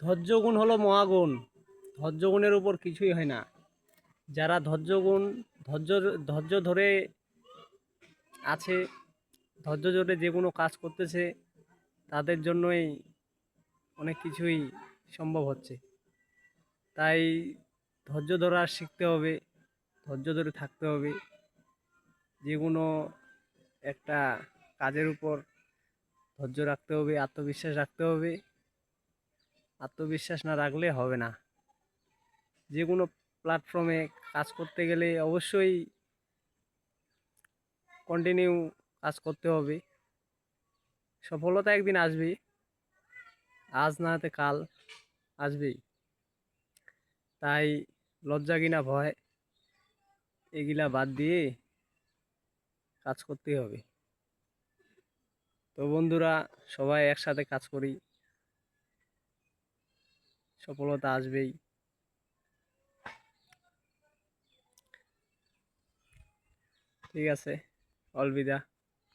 ধৈর্যগুণ হলো মহাগুণ। ধৈর্যগুণের উপর কিছুই হয় না। যারা ধৈর্য ধৈর্য ধরে আছে, ধৈর্য ধরে যে কোনো কাজ করতেছে, তাদের জন্যই অনেক কিছুই সম্ভব হচ্ছে। তাই ধৈর্য ধরা শিখতে হবে, ধৈর্য ধরে থাকতে হবে। যে কোনো একটা কাজের উপর ধৈর্য রাখতে হবে, আত্মবিশ্বাস রাখতে হবে। আত্মবিশ্বাস না রাখলে হবে না। যে কোনো প্ল্যাটফর্মে কাজ করতে গেলে অবশ্যই কন্টিনিউ কাজ করতে হবে। সফলতা একদিন আসবে, আজ না হতে কাল আসবেই। তাই লজ্জা কিনা ভয় এগুলা বাদ দিয়ে কাজ করতেই হবে। তো বন্ধুরা, সবাই একসাথে কাজ করি, সফলতা আসবেই। ঠিক আছে, অলবিদা।